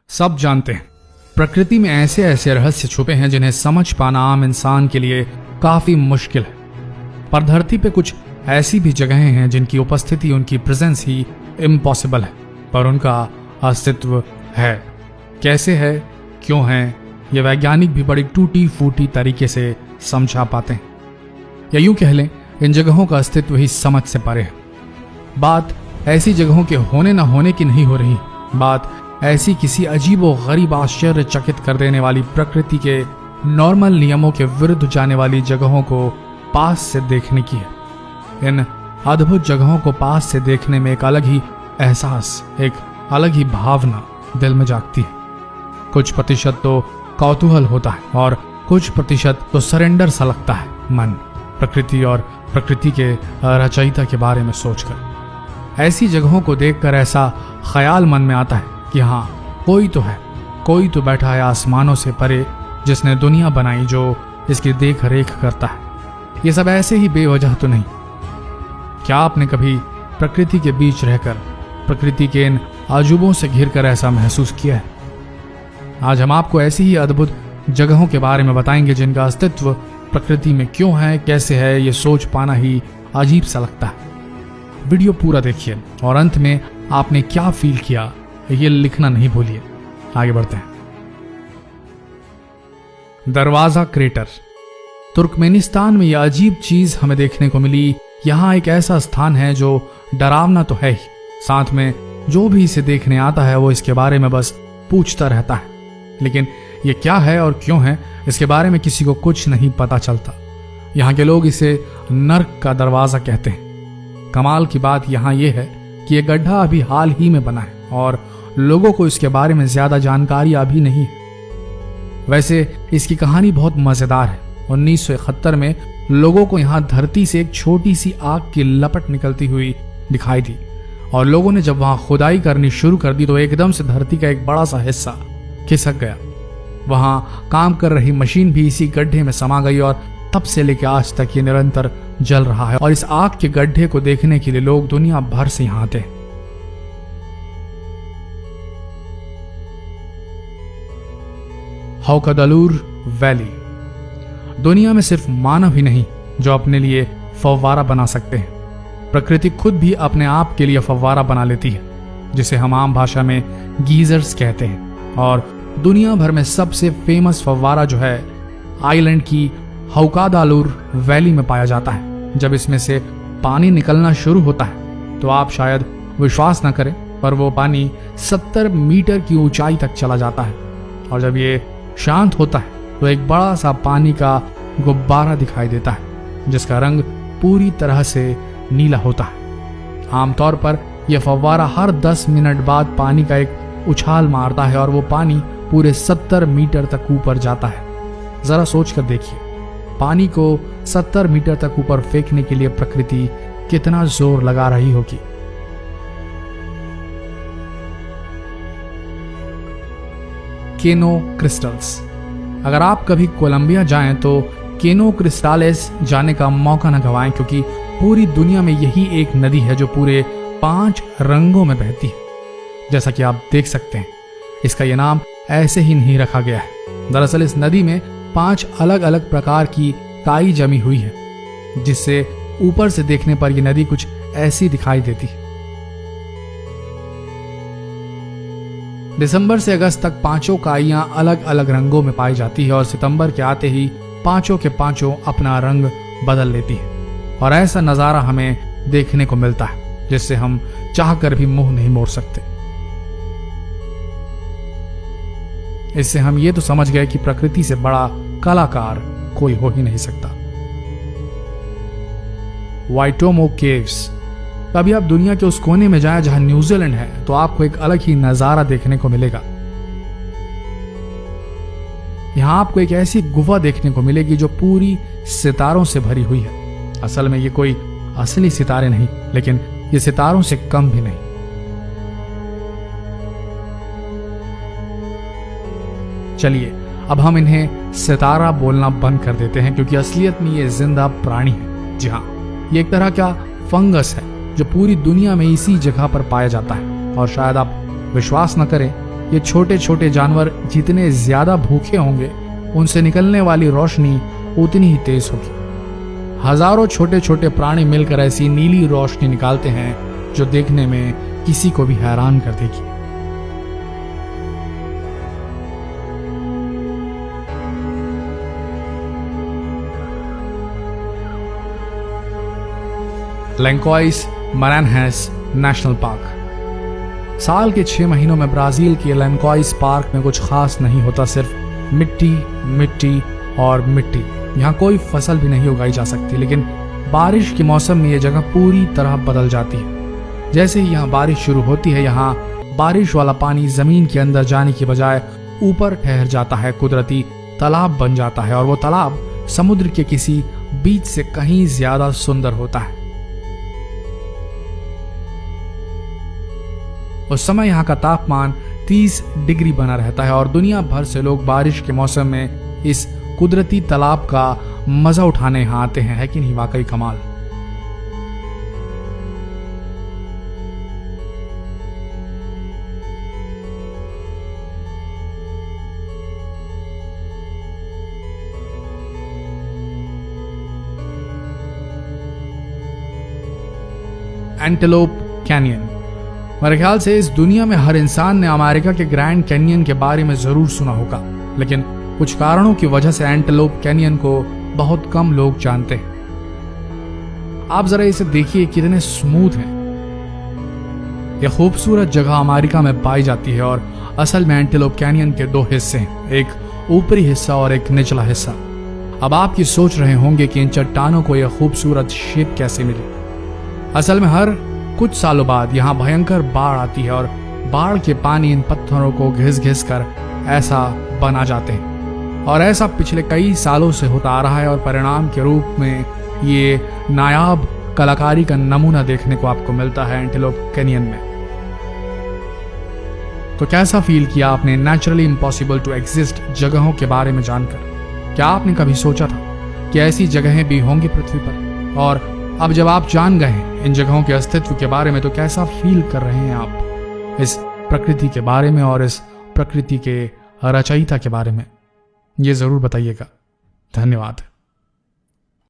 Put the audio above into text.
सब जानते हैं प्रकृति में ऐसे ऐसे रहस्य छुपे हैं जिन्हें समझ पाना आम इंसान के लिए काफी मुश्किल है। पर धरती पे कुछ ऐसी भी जगहें हैं जिनकी उपस्थिति, उनकी प्रेजेंस ही इम्पॉसिबल है, पर उनका अस्तित्व है। कैसे है, क्यों है, ये वैज्ञानिक भी बड़ी टूटी फूटी तरीके से समझा पाते हैं, या यूं कह लें इन जगहों का अस्तित्व ही समझ से परे है। बात ऐसी जगहों के होने ना होने की नहीं हो रही, बात ऐसी किसी अजीब व गरीब आश्चर्यचकित कर देने वाली प्रकृति के नॉर्मल नियमों के विरुद्ध जाने वाली जगहों को पास से देखने की है। इन अद्भुत जगहों को पास से देखने में एक अलग ही एहसास, एक अलग ही भावना दिल में जागती है। कुछ प्रतिशत तो कौतूहल होता है और कुछ प्रतिशत तो सरेंडर सा लगता है मन प्रकृति और प्रकृति के रचयिता के बारे में सोचकर। ऐसी जगहों को देखकर ऐसा ख्याल मन में आता है कि हाँ, कोई तो है, कोई तो बैठा है आसमानों से परे, जिसने दुनिया बनाई, जो इसकी देख रेख करता है। ये सब ऐसे ही बेवजह तो नहीं। क्या आपने कभी प्रकृति के बीच रहकर प्रकृति के इन अजूबों से घिरकर ऐसा महसूस किया है? आज हम आपको ऐसी ही अद्भुत जगहों के बारे में बताएंगे जिनका अस्तित्व प्रकृति में क्यों है, कैसे है, ये सोच पाना ही अजीब सा लगता है। वीडियो पूरा देखिए और अंत में आपने क्या फील किया ये लिखना नहीं भूलिए। आगे बढ़ते हैं। दरवाजा क्रेटर। तुर्कमेनिस्तान में यह अजीब चीज हमें देखने को मिली। यहाँ एक ऐसा स्थान है जो डरावना तो है ही, साथ में जो भी इसे देखने आता है वो इसके बारे में बस पूछता रहता है। लेकिन ये क्या है और क्यों है, इसके बारे में किसी को कुछ नहीं पता चलता। यहाँ के लोग इसे नर्क का दरवाजा कहते हैं। कमाल की बात यहाँ ये है कि यह गड्ढा अभी हाल ही में बना है और लोगों को इसके बारे में ज्यादा जानकारी अभी नहीं है। वैसे इसकी कहानी बहुत मजेदार है। 1971 में लोगों को यहाँ धरती से एक छोटी सी आग की लपट निकलती हुई दिखाई दी और लोगों ने जब वहां खुदाई करनी शुरू कर दी तो एकदम से धरती का एक बड़ा सा हिस्सा खिसक गया। वहां काम कर रही मशीन भी इसी गड्ढे में समा गई और तब से लेकर आज तक ये निरंतर जल रहा है और इस आग के गड्ढे को देखने के लिए लोग दुनिया भर से यहाँ आते हैं। हौकदलूर वैली। दुनिया में सिर्फ मानव ही नहीं जो अपने लिए फव्वारा बना सकते हैं, प्रकृति खुद भी अपने आप के लिए फव्वारा बना लेती है, जिसे हम आम भाषा में गीजर्स कहते हैं। और दुनिया भर में सबसे फेमस फव्वारा जो है आइलैंड की हौकादालूर वैली में पाया जाता है। जब इसमें से पानी निकलना शुरू होता है तो आप शायद विश्वास न करें, पर वो पानी 70 मीटर की ऊंचाई तक चला जाता है और जब ये शांत होता है तो एक बड़ा सा पानी का गुब्बारा दिखाई देता है जिसका रंग पूरी तरह से नीला होता है। आमतौर पर यह फव्वारा हर 10 मिनट बाद पानी का एक उछाल मारता है और वो पानी पूरे 70 मीटर तक ऊपर जाता है। जरा सोच कर देखिए, पानी को 70 मीटर तक ऊपर फेंकने के लिए प्रकृति कितना जोर लगा रही होगी। केनो क्रिस्टल्स। अगर आप कभी कोलंबिया जाएं तो केनो क्रिस्टालेस जाने का मौका न गंवाएं, क्योंकि पूरी दुनिया में यही एक नदी है जो पूरे 5 रंगों में बहती है। जैसा कि आप देख सकते हैं, इसका यह नाम ऐसे ही नहीं रखा गया है। दरअसल इस नदी में 5 अलग अलग प्रकार की काई जमी हुई है, जिससे ऊपर से देखने पर यह नदी कुछ ऐसी दिखाई देती है। दिसंबर से अगस्त तक 5 काइयां अलग अलग रंगों में पाई जाती है और सितंबर के आते ही 5 के 5 अपना रंग बदल लेती है और ऐसा नजारा हमें देखने को मिलता है जिससे हम चाहकर भी मुंह नहीं मोड़ सकते। इससे हम ये तो समझ गए कि प्रकृति से बड़ा कलाकार कोई हो ही नहीं सकता। वाइटोमो केव्स। कभी आप दुनिया के उस कोने में जाएं जहां न्यूजीलैंड है तो आपको एक अलग ही नजारा देखने को मिलेगा। यहां आपको एक ऐसी गुफा देखने को मिलेगी जो पूरी सितारों से भरी हुई है। असल में ये कोई असली सितारे नहीं, लेकिन ये सितारों से कम भी नहीं। चलिए अब हम इन्हें सितारा बोलना बंद कर देते हैं, क्योंकि असलियत में ये जिंदा प्राणी है। जी हाँ, ये एक तरह का फंगस है जो पूरी दुनिया में इसी जगह पर पाया जाता है। और शायद आप विश्वास न करें, ये छोटे छोटे जानवर जितने ज्यादा भूखे होंगे उनसे निकलने वाली रोशनी उतनी ही तेज होगी। हजारों छोटे छोटे प्राणी मिलकर ऐसी नीली रोशनी निकालते हैं जो देखने में किसी को भी हैरान कर देगी। लैंकोइस मरानहेस नेशनल पार्क। साल के 6 महीनों में ब्राजील के लैंकोइस पार्क में कुछ खास नहीं होता, सिर्फ मिट्टी मिट्टी और मिट्टी। यहाँ कोई फसल भी नहीं उगाई जा सकती, लेकिन बारिश के मौसम में यह जगह पूरी तरह बदल जाती है। जैसे ही यहाँ बारिश शुरू होती है, यहाँ बारिश वाला पानी जमीन के अंदर जाने की बजाय ऊपर ठहर जाता है, कुदरती तालाब बन जाता है, और वो तालाब समुद्र के किसी बीच से कहीं ज्यादा सुंदर होता है। उस समय यहाँ का तापमान 30 डिग्री बना रहता है और दुनिया भर से लोग बारिश के मौसम में इस कुदरती तालाब का मजा उठाने यहाँ आते हैं। है कि नहीं वाकई कमाल। Antelope canyon. मेरे ख्याल से इस दुनिया में हर इंसान ने अमेरिका के ग्रैंड कैनियन के बारे में जरूर सुना होगा, लेकिन कुछ कारणों की वजह से एंटेलोप कैनियन को बहुत कम लोग जानते हैं। आप जरा इसे देखिए, कितने स्मूथ हैं। यह खूबसूरत जगह अमेरिका में पाई जाती है और असल में एंटेलोप कैनियन के 2 हिस्से हैं, एक ऊपरी हिस्सा और एक निचला हिस्सा। अब आप ये सोच रहे होंगे कि इन चट्टानों को यह खूबसूरत शेप कैसे मिली। असल में हर कुछ सालों बाद यहाँ भयंकर बाढ़ आती है और बाढ़ के पानी इन पत्थरों को घिस घिस कर ऐसा बना जाते हैं, और ऐसा पिछले कई सालों से होता आ रहा है, और परिणाम के रूप में ये नायाब कलाकारी का नमूना देखने को आपको मिलता है एंटेलोप कैनियन में। तो कैसा फील किया आपने नेचुरली इम्पॉसिबल टू एग्जिस्ट जगहों के बारे में जानकर? क्या आपने कभी सोचा था कि ऐसी जगहें भी होंगी पृथ्वी पर? और अब जब आप जान गए हैं इन जगहों के अस्तित्व के बारे में, तो कैसा फील कर रहे हैं आप इस प्रकृति के बारे में और इस प्रकृति के रचयिता के बारे में? ये जरूर बताइएगा। धन्यवाद।